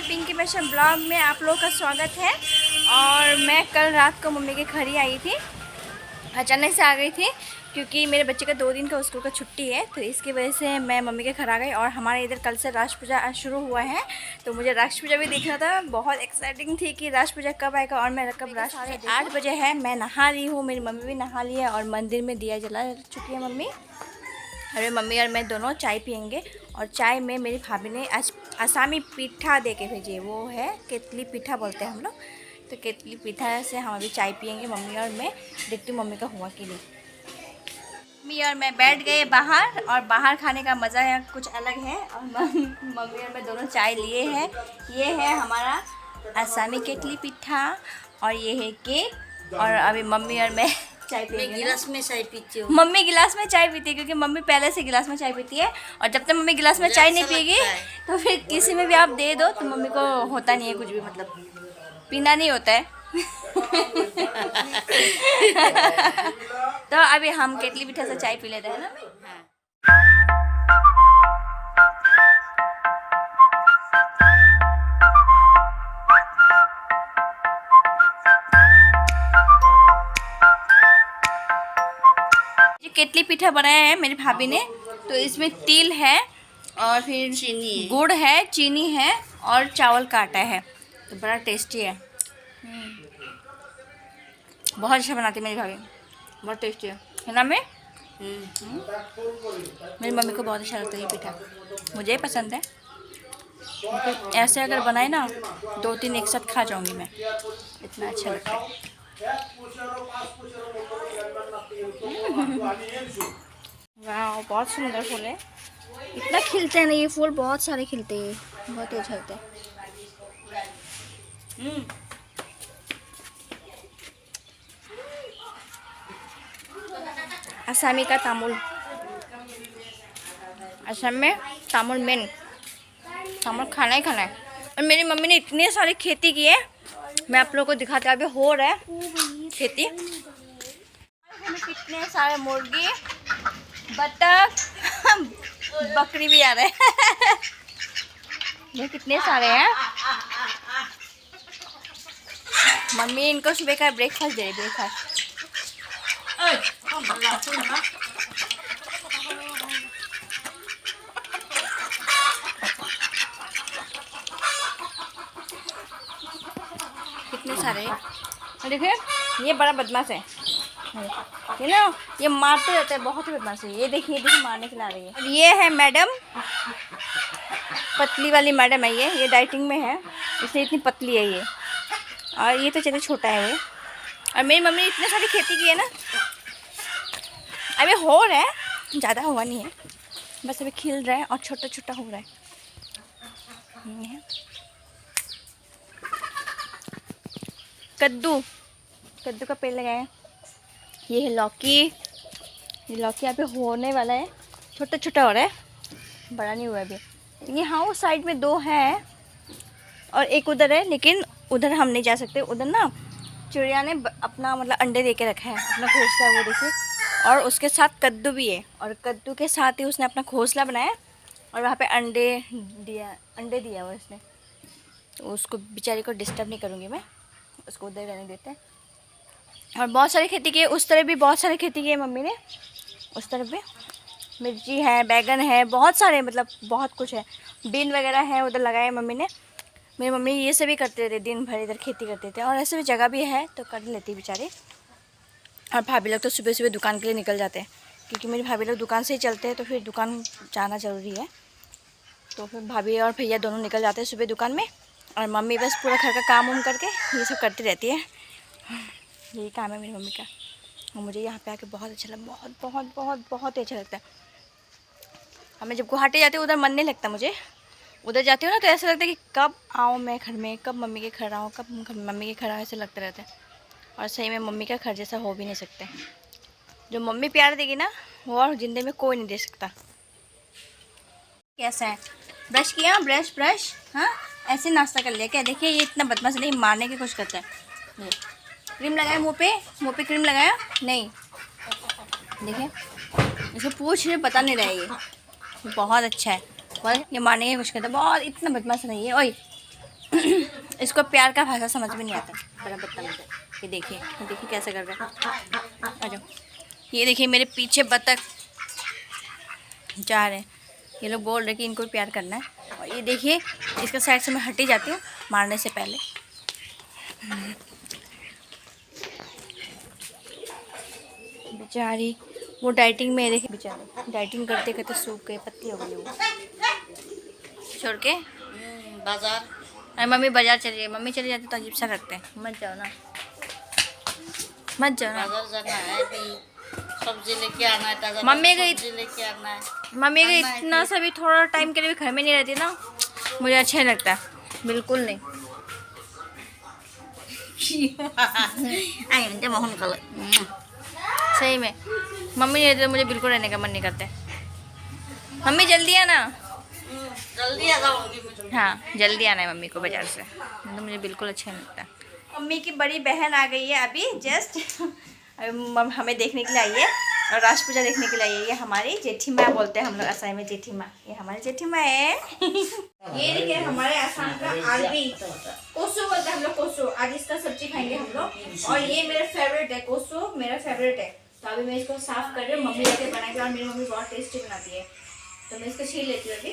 Pinky fashion blog में आप लोगों का स्वागत है। और मैं कल रात को मम्मी के घर ही आई थी, अचानक से आ गई थी क्योंकि मेरे बच्चे का 2 दिन का स्कूल का छुट्टी है, तो इसकी वजह से मैं मम्मी के घर आ गई। और हमारे इधर कल से राष्ट्र पूजा शुरू हुआ है, तो मुझे राष्ट्र पूजा भी देखना था। बहुत एक्साइटिंग थी कि राष्ट्र पूजा कब आएगा और मैं कब राष्ट्र 8 बजे है। मैं नहा ली हूँ, मेरी मम्मी भी नहा ली है और मंदिर में दिया जला चुकी है मम्मी। अरे मम्मी और मैं दोनों चाय पियेंगे। और चाय में मेरी भाभी ने आज आसामी पीठा दे के भेजी है, वो है केतली पीठा बोलते हैं हम लोग। तो केतली पीठा से हम अभी चाय पियेंगे मम्मी और मैं। देखती हूँ मम्मी का हुआ कि नहीं। मम्मी और मैं बैठ गए बाहर, और बाहर खाने का मज़ा है कुछ अलग है। और मम्मी और मैं दोनों चाय लिए हैं। ये है हमारा आसामी केतली पीठा और ये है केक। और अभी मम्मी और मैं चाय पियेंगे। गिलास में चाय पीती हूँ। मम्मी गिलास में चाय पीती है क्योंकि मम्मी पहले से गिलास में चाय पीती है। और जब तक मम्मी गिलास में चाय नहीं पिएगी तो फिर किसी में भी आप दे दो तो मम्मी को होता नहीं है कुछ भी, मतलब पीना नहीं होता है। तो अभी हम केतली पीठा से चाय पी लेते हैं ना। केतली पीठा बनाया है मेरी भाभी ने, तो इसमें तिल है और फिर चीनी, गुड़ है, चीनी है और चावल का आटा है। तो बड़ा टेस्टी है। बहुत अच्छा बनाती है मेरी भाभी, बहुत टेस्टी है ना। मैं मेरी मम्मी को बहुत अच्छा लगता है ये पीठा, मुझे पसंद है। तो ऐसे अगर बनाए ना 2-3 एक साथ खा जाऊंगी मैं, इतना अच्छा लगता है। वाह बहुत सुंदर फूल है। इतना खिलते हैं ना ये फूल, बहुत सारे खिलते हैं, बहुत तेज खिलते हैं। असमी का तामुल, असम में तामुल मेन, तामुल खाना ही खाना है। और मेरी मम्मी ने इतनी सारी खेती की है, मैं आप लोगों को दिखाते हैं। अभी हो रहा है खेती। कितने सारे मुर्गी, बतख, बकरी भी आ रहे हैं। ये कितने सारे हैं। मम्मी इनको सुबह का ब्रेकफास्ट दे रही, ब्रेकफास्ट। कितने सारे देखिए। ये बड़ा बदमाश है, ये ना ये मारते रहते हैं, बहुत ही बदमाश है। ये देखिए देखिए मारने के ला रही है। और ये है मैडम, पतली वाली मैडम है ये डाइटिंग में है, इसलिए इतनी पतली है ये। और ये तो चलिए छोटा है ये। और मेरी मम्मी ने इतनी सारी खेती की है ना, अभी हो रहा है, ज़्यादा हुआ नहीं है, बस अभी खिल रहा है और छोटा छोटा हो रहा है। कद्दू, कद्दू का पेड़ लगाए। ये है लौकी, ये लौकी अभी होने वाला है, छोटा छोटा हो रहा है, बड़ा नहीं हुआ अभी। यहाँ उस साइड में 2 है और एक उधर है, लेकिन उधर हम नहीं जा सकते। उधर ना चिड़िया ने अपना मतलब अंडे दे के रखा है, अपना घोंसला है वो देखिए। और उसके साथ कद्दू भी है, और कद्दू के साथ ही उसने अपना घोंसला बनाया और वहाँ पे अंडे दिया वो उसने। तो उसको बेचारी को डिस्टर्ब नहीं करूँगी मैं, उसको उधर रहने देते हैं। और बहुत सारी खेती की है, उस तरफ भी बहुत सारी खेती की है मम्मी ने, उस तरफ भी मिर्ची है, बैगन है, बहुत सारे, मतलब बहुत कुछ है। बीन वगैरह है उधर लगाए मम्मी ने। मेरी मम्मी ये सभी करते थे, दिन भर इधर खेती करते थे। और ऐसे भी जगह भी है तो कर लेती बेचारे। और भाभी लोग तो सुबह सुबह दुकान के लिए निकल जाते हैं, क्योंकि मेरी भाभी लोग दुकान से ही चलते हैं, तो फिर दुकान जाना ज़रूरी है। तो फिर भाभी और भैया दोनों निकल जाते हैं सुबह दुकान में, और मम्मी बस पूरा घर का काम वाम करके ये सब करती रहती है। यही काम है मेरी मम्मी का। और मुझे यहाँ पे आके बहुत अच्छा लगता, बहुत बहुत बहुत बहुत अच्छा लगता है। हमें जब गुवाहाटी जाती हूँ उधर मन नहीं लगता मुझे, उधर जाती हूँ ना तो ऐसा लगता है कि कब आऊँ मैं घर में, कब मम्मी के घर आऊँ, कब मम्मी के घर आऊँ, ऐसे लगता रहता है। और सही में मम्मी का घर जैसा हो भी नहीं सकते। जो मम्मी प्यार देगी ना वो और ज़िंदगी में कोई नहीं दे सकता। कैसा है, ब्रश किया, ब्रश हाँ ऐसे नाश्ता कर लिया क्या। देखिए ये इतना बदमाश नहीं, मारने की कोशिश करता है। क्रीम लगाया मुँह पे क्रीम लगाया नहीं, देखिए इसको पूछ रहे पता नहीं रहा ये बहुत अच्छा है, पर ये मारने की कोशिश करता है बहुत, इतना बदमाश नहीं है। ओए इसको प्यार का भाषा समझ में नहीं आता, बड़ा बदतमीज है। ये देखिए कैसे कर रहा है। आ जाओ, ये देखिए मेरे पीछे बतख जा रहे हैं। ये लोग बोल रहे कि इनको प्यार करना है। और ये देखिए इसका साइड से मैं हट ही जाती हूँ मारने से पहले। बेचारी वो डाइटिंग में, देखिए बेचारे डाइटिंग करते करते सूख गए, पत्ती हो गई वो छोड़ के बाजार। अरे मम्मी बाजार चलिए, मम्मी चली जाती तो अजीब सा लगते हैं। मत जाओ ना, मत जाओ ना। बाजार जाना है भी, सब्जी लेके आना है, ताजा मम्मी गई, सब्जी लेके आना है। मम्मी का इतना सा भी थोड़ा टाइम के लिए भी घर में नहीं रहती ना, मुझे अच्छा नहीं लगता, बिल्कुल नहीं। मोहन कल सही में मम्मी नहीं रहती तो मुझे बिल्कुल रहने का मन नहीं करता। मम्मी जल्दी आना। जल्दी आ जाऊंगी मुझे। हाँ जल्दी आना है मम्मी को बाजार से, तो मुझे बिल्कुल अच्छा नहीं लगता। मम्मी की बड़ी बहन आ गई है अभी जस्ट, हमें देखने के लिए आई है और राष्ट्र पूजा देखने के लिए आई है। ये हमारी जेठी माँ बोलते हैं हम लोग असम में, जेठी माँ। ये हमारी जेठी माँ है। ये देखिए हमारे असम का आरबी, कोसो बोलते हैं हम लोग, कोसो। आज इसका सब्जी खाएंगे हम लोग। और ये मेरा फेवरेट है, कोसो मेरा फेवरेट है। तो अभी मैं इसको साफ कर रही हूँ, मम्मी लेके बनाएगी और मेरी मम्मी बहुत टेस्टी बनाती है। तो मैं इसको छील लेती हूँ अभी।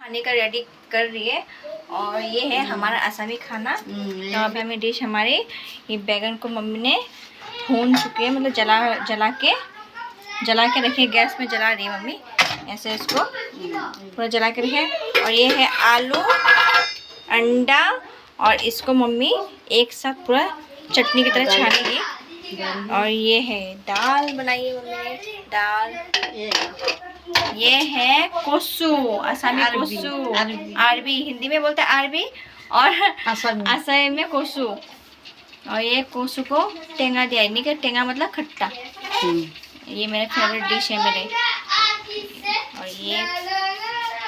खाने का रेडी कर रही है और ये है हमारा असमी खाना। तो अभी हमें डिश हमारी, ये बैगन को मम्मी ने भून चुकी है, मतलब जला के रखी है, गैस में जला रही है मम्मी ऐसे, इसको पूरा जला के रखी है। और ये है आलू, अंडा, और इसको मम्मी एक साथ पूरा चटनी की तरह छानेगी। और ये है दाल बनाई है मम्मी ने, दाल। ये है कोसू, असमी कोसू, अरबी हिंदी में बोलते हैं अरबी, और असम में कोसू। और ये कोसू को टेंगा दिया है, नहीं कि टेंगा मतलब खट्टा। ये मेरा फेवरेट डिश है मेरे। और ये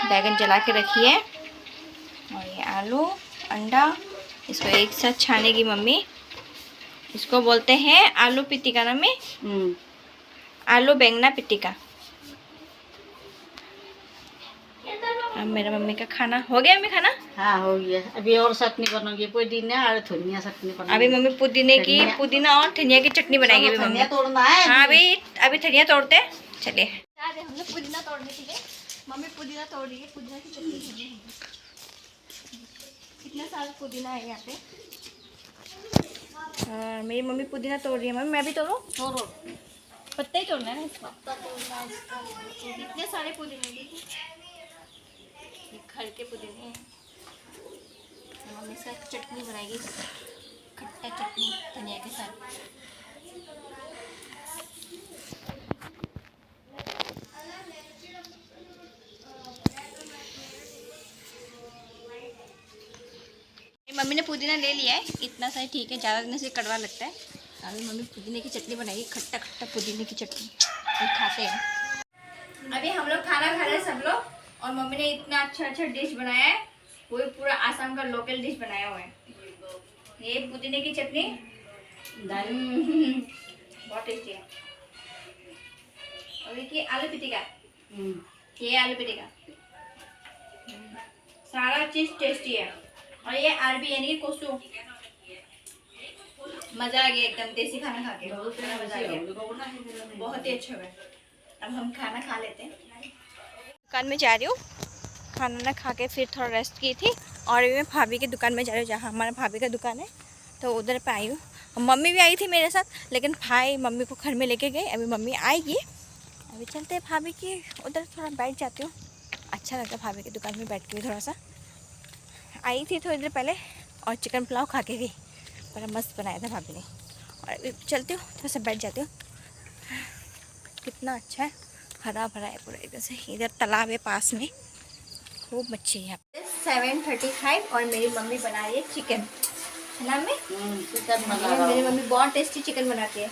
बैगन जला के रखी है, और ये आलू, अंडा, इसको एक साथ छानेगी मम्मी। इसको बोलते हैं आलू पिटिका ना में, आलू बैंगना पिटिका। अब मेरा मम्मी का खाना हो गया। मम्मी खाना हाँ हो गया। अभी और चटनी बनाऊंगी, पुदीना और धनिया चटनी बनाऊंगी। अभी मम्मी पुदीना और धनिया की चटनी बनाएगी अभी मम्मी। तोड़ना है। हाँ अभी धनिया तोड़ते हैं, चलिए। हम लोग पुदीना तोड़ने के लिए, मम्मी पुदीना तोड़ रही है, पुदीना की चटनी करनी है। कितना सारा पुदीना है यहाँ पे। मेरी मम्मी पुदीना तोड़ रही है। मम्मी मैं भी तोड़ूं? तोड़ो, पत्ते ही तोड़ना है ना इसको। इतने सारे पुदीने, घर के पुदीने हैं। मम्मी इसका चटनी बनाएगी, खट्टा चटनी धनिया के साथ। मम्मी ने पुदीना ले लिया है, इतना सा ठीक है, ज़्यादा देने से कड़वा लगता है। अभी मम्मी पुदीने की चटनी बनाएगी, खट्टा खट्टा पुदीने की चटनी, ये खाते हैं। अभी हम लोग खाना खा रहे हैं सब लोग, और मम्मी ने इतना अच्छा डिश बनाया है, वो पूरा आसाम का लोकल डिश बनाया हुआ है। ये पुदीने की चटनी बहुत टेस्टी है। और देखिए आलू पिटिका, ये आलू पिटिका, सारा चीज़ टेस्टी है। और ये अरबी यानी कि कोसू, मज़ा आ गया एकदम, देसी खाना खा के मज़ा आ गया, बहुत ही अच्छा है। अब हम खाना खा लेते हैं। दुकान में जा रही हूँ, खाना ना खा के फिर थोड़ा रेस्ट की थी, और अभी मैं भाभी की दुकान में जा रही हूँ, जहाँ हमारा भाभी का दुकान है, तो उधर पे आई हूँ। मम्मी भी आई थी मेरे साथ, लेकिन भाई मम्मी को घर में लेके गए। अभी मम्मी आएगी, अभी चलते हैं भाभी की उधर, थोड़ा बैठ जाती हूँ। अच्छा लगता है भाभी की दुकान में बैठ के, थोड़ा सा। आई थी थोड़ी देर पहले और चिकन पुलाव खा के गई, बड़ा मस्त बनाया था भाभी ने। और अभी चलती हूँ, थोड़ा सा बैठ जाती हूँ। कितना अच्छा है, हरा भरा है पूरा एकदम से। इधर तालाब है पास में, खूब मच्छी है। 7:35 और मेरी मम्मी बना रही है चिकन, है ना मम्मी? चिकन बना रहा हूं। मेरी मम्मी बहुत टेस्टी चिकन बनाती है।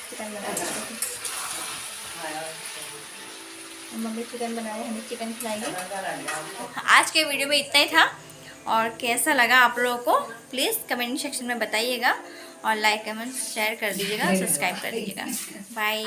चिकन बनाती है मम्मी, चिकन बना रहे हैं, हमें चिकन खिलाएंगे। आज के वीडियो में इतना ही था, और कैसा लगा आप लोगों को प्लीज़ कमेंट सेक्शन में बताइएगा, और लाइक कमेंट शेयर कर दीजिएगा, सब्सक्राइब कर दीजिएगा। बाय।